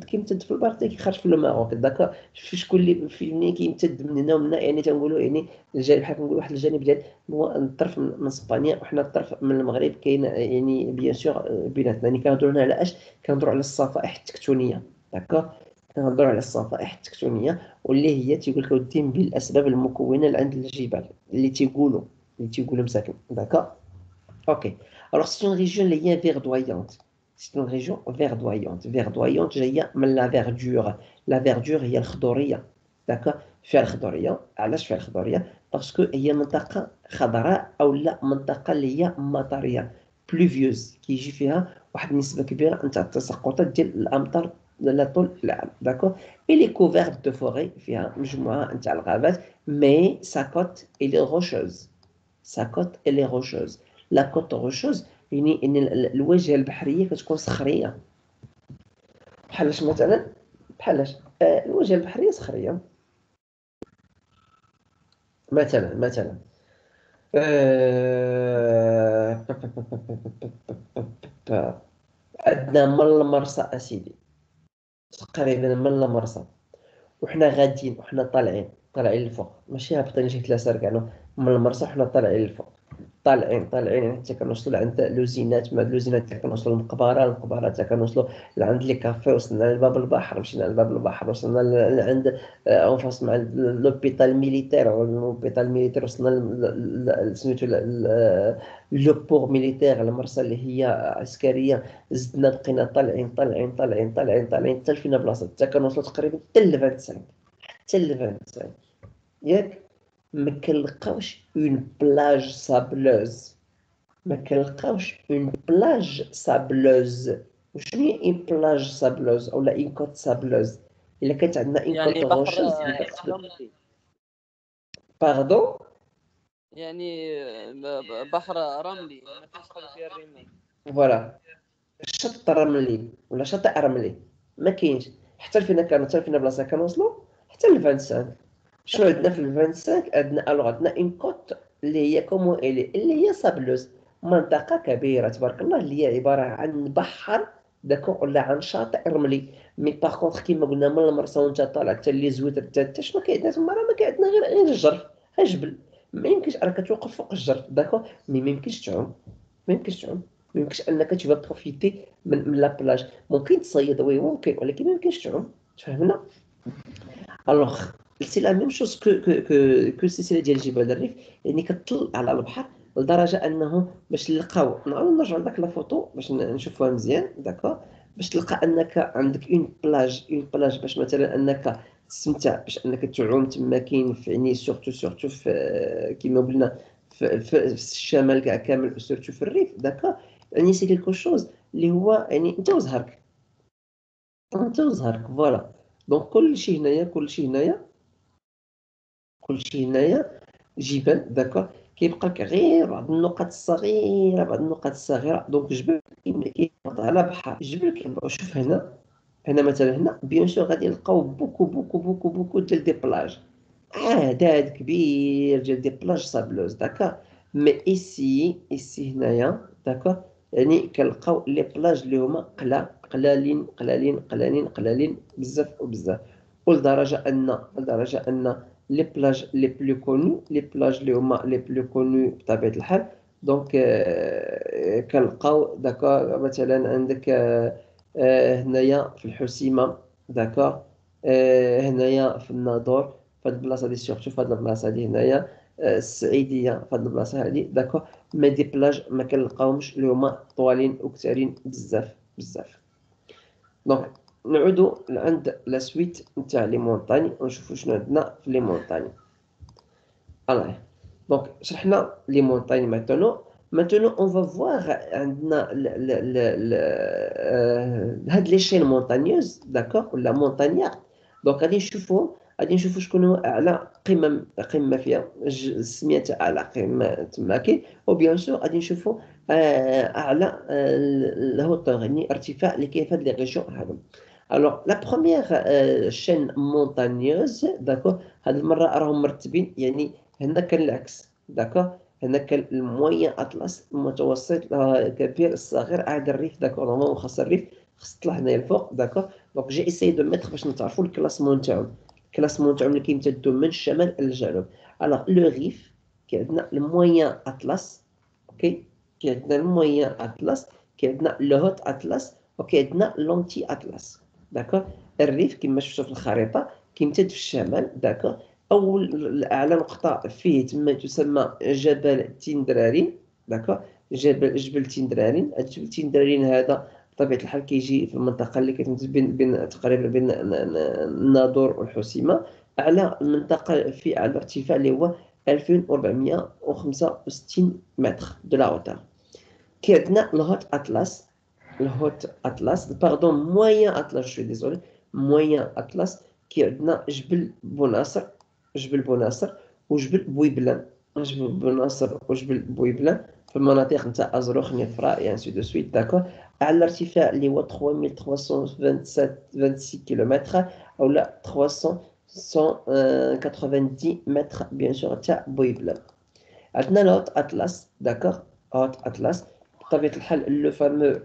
A: كيمتد في البحر حتى كيخرج في المغرب داكا شكون اللي فين كيمتد من هنا ومن هنا يعني تنقولوا يعني الجانب بحال كنقولوا واحد الجانب ديال هو الطرف من اسبانيا وحنا الطرف من المغرب كاين يعني بيان سور بيناتنا يعني كنهضروا على اش كنهضروا على الصفائح التكتونيه داكا كنهضروا على الصفائح التكتونيه واللي هي تيقول لك ودي بالاسباب المكونه لعند الجبال اللي تيقولوا مساكن داكا. اوكي alors c'est une région اللي هي verdoyante. C'est une région verdoyante جايه من لا verdure هي الخضوريه داكا فيها الخضوريه. علاش فيها الخضوريه؟ باسكو هي منطقه خضراء او لا منطقه اللي هي مطريه بلوفيوز كيجي فيها واحد النسبه كبيره نتاع التساقطات ديال الامطار لا طول العام داكو. إلي كوفيرت دو فوري فيها مجموعه نتاع الغابات مي سا كوت إلي روشوز sa côte elle est rocheuse. La côte rocheuse يعني ان الواجهه البحريه كتكون صخريه بحالاش مثلا الواجهه البحريه صخريه مثلا عندنا من المرسى اسيدي تقريبا من المرسى وحنا غاديين وحنا طالعين للفوق ماشي هابطين شي 3 كاع من المرسى وحنا طالعين للفوق طالعين يعني حتى كنوصلوا لعند لوزينات، من لوزينات حتى كنوصلوا للمقبره، المقبره حتى كنوصلوا لعند لي كافي، وصلنا لباب البحر، مشينا لباب البحر، وصلنا لعند اون فاس مع لوبيتال ميليتير، لوبيتال ميليتير وصلنا سميتو لو بور ميليتير، المرسى اللي هي عسكريه. زدنا بقينا طالعين حتى لفينا بلاصه، حتى كنوصلوا تقريبا حتى ل 25، حتى ل 25 ياك. ما كنلقاوش اون بلاج سابلوز، ما كنلقاوش اون بلاج سابلوز. وشنو هي اون بلاج سابلوز اولا اون كوت سابلوز؟ الا كانت عندنا اون
C: يعني
A: كوت
C: بحر
A: غوشوز
C: رملي،
A: باردون.
C: يعني بحر رملي ما كنشرب فيها الرمال.
A: فوالا، الشط رملي ولا شاطئ رملي ما كاينش. حتى فينا بلاصه كنوصلوا حتى ل 25. شنو عندنا في ال 25؟ عندنا اون كوت اللي هي كومون اللي هي سابلوز، منطقه كبيره تبارك الله، اللي هي عباره عن بحر داكو ولا عن شاطئ رملي. مي باغ كونطخ كيما قلنا من المرسى وانت طالع حتى لي زويتر حتى شنو كاين تما؟ راه ما كاين عندنا غير الجرف، غير جبل. ما يمكنش راك توقف فوق الجرف داكو، مي ما يمكنش تعوم، ما يمكنش تعوم، ما يمكنش انك تبغى بروفيتي من لا بلاج. ممكن تصيد، وي ممكن، ولكن ما يمكنش تعوم. تفهمنا؟ الوغ سي لا ميم شوز كو السلسله ديال جبال الريف، يعني كتطل على البحر لدرجه انه باش نلقاو، نعاود نرجعو لداك لا فوتو باش نشوفوها مزيان داكور. باش تلقى انك عندك اون بلاج باش مثلا انك تستمتع، باش انك تعوم تما. كاين يعني سورتو في كيما قلنا في الشمال كاع كامل، سورتو في الريف داكور. يعني سي كيلكو شوز اللي هو يعني انت وزهرك فوالا. دونك كلشي هنايا جبال داكور. كيبقى لك غير بعض النقط الصغيره، دونك جبل كيبقى على بحر، جبل كيبقى. شوف هنا مثلا، هنا بيان سور غادي نلقاو بوكو ديال دي بلاج، عدد كبير ديال دي بلاج سابلوز داكور. مي ايسي هنايا داكور، يعني كنلقاو لي بلاج اللي هما قلالين بزاف، ولدرجه ان لي بلاج اللي هما لي بلو كونو بطبيعه الحال. دونك كنلقاو داكور مثلا عندك هنايا في الحسيمه داكور، هنايا في الناظور، في هاد البلاصه هادي سيرتو، في هاد البلاصه هادي هنايا السعيديه، في هاد البلاصه هادي داكور. مي دي بلاج ما كنلقاوهمش اللي هما طوالين وكثارين بزاف. دونك نعودو لعند لا سويت نتاع لي مونطاني ونشوفو شنو عندنا في لي مونطاني. الله، دونك شرحنا لي مونطاني. maintenant on va voir عندنا هاد لي شين مونطانيوز داكور ولا مونطانيير. دونك غادي نشوفو شكون هو اعلى قمه فيها، السميه تاع اعلى قمه تما كاين. وبيان سور غادي نشوفو اعلى الهوتور، يعني ارتفاع اللي كاين في هاد لي ريجيون هادو. الوغ لا بروميير شين مونطانيوز داكور، هاد المره راهم مرتبين، يعني هنا كان العكس داكور. هنا كان الموين اطلس، المتوسط كبير، الصغير، عاد الريف داكور. نورمالمون خاص الريف خاص تطلع هنايا الفوق داكور. دونك جي اساي دو ميتر باش نتعرفوا الكلاسمون تاعهم اللي كيمتدوا من الشمال الى الجنوب. الوغ لو ريف كي عندنا الموين اطلس، اوكي، كي عندنا الموين اطلس، كي عندنا لو هوت اطلس، وكي عندنا لونتي اطلس داكور. الريف كما شفتوا في الخريطه كيمتد في الشمال داكور. اول اعلى نقطه فيه تما تسمى جبل تندرارين داكور. جبل تندرارين. جبل تندرارين هذا بطبيعه الحال كيجي في المنطقه اللي كتمتد بين تقريبا بين الناظور والحسيمه. اعلى منطقه في اعلى ارتفاع اللي هو 2465 متر دو لا هوتور. كي عندنا الهوت اطلس باردون موين اطلس، شوي ديزولي، موين اطلس. كي عندنا جبل بوناصر وجبل بويبلان. وجبل بويبلان في المناطق نتاع ازروخ، نفرا، يعني سي دو سويت داكور. على ارتفاع اللي هو 3326 كيلومتر اولا 390 متر بيان سور تاع بويبلان. عندنا الهوت اطلس داكور. هوت اطلس بطبيعة الحال لو فامو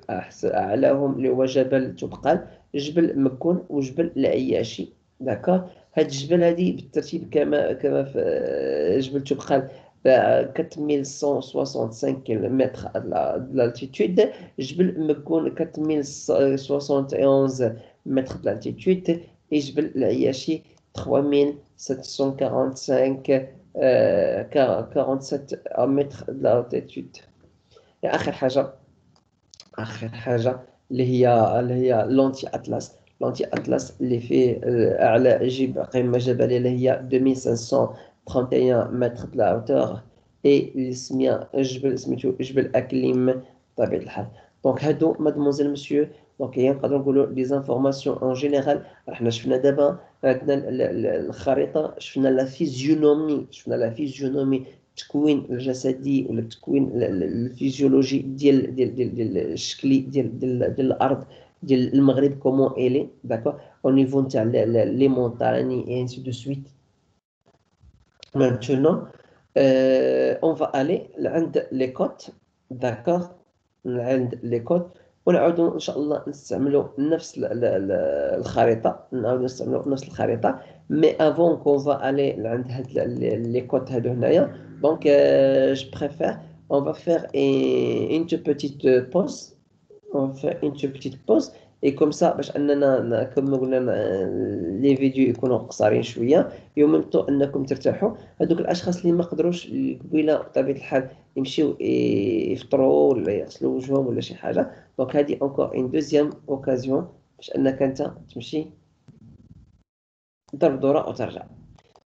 A: أعلاهم اللي هو جبل تبقال، جبل مكون وجبل العياشي داكور. هاد الجبل هادي بالترتيب كما في جبل تبقال 4165 mètres de l'altitude, جبل مكون 4071 mètres de l'altitude et جبل العياشي 3745 47 mètres de l'altitude. آخر حاجة اللي هي لونتي أطلس. لونتي أطلس اللي فيه أعلى قمة جبلية اللي هي 2531 متر de la hauteur et اللي سميتو جبل أكليم بطبيعة الحال. دونك هادو مادموزيل مسيو دونك نقدروا نقولوا لي زانفورماسيون اون جينيرال. حنا شفنا دابا عندنا الخريطة، شفنا لا فيزيونومي التكوين الجسدي ولا التكوين الفيزيولوجي ديال الشكلي ديال الارض ديال المغرب كومون الي داكور او نيفو نتاع لي مونتاني اي انسي دو سويت. Maintenant on va aller عند لي كوت داكور، عند لي كوت ونعاودوا ان شاء الله نستعملوا نفس الخريطه مي افون كون فا الي عند هاد لي كوت هادو هنايا. دونك je préfère on va faire une toute petite pause. On va faire une toute petite pause et comme ça باش اننا كما قلنا لي فيديو يكونوا قصيرين شويه يوم انكم ترتاحوا. هذوك الاشخاص اللي ما قدروش قبيله بطبيعه الحال يمشيو يفطروا ولا يغسلوا وجههم ولا شي حاجه. دونك هذه encore une deuxième occasion باش انك انت تمشي ضرب دوره وترجع.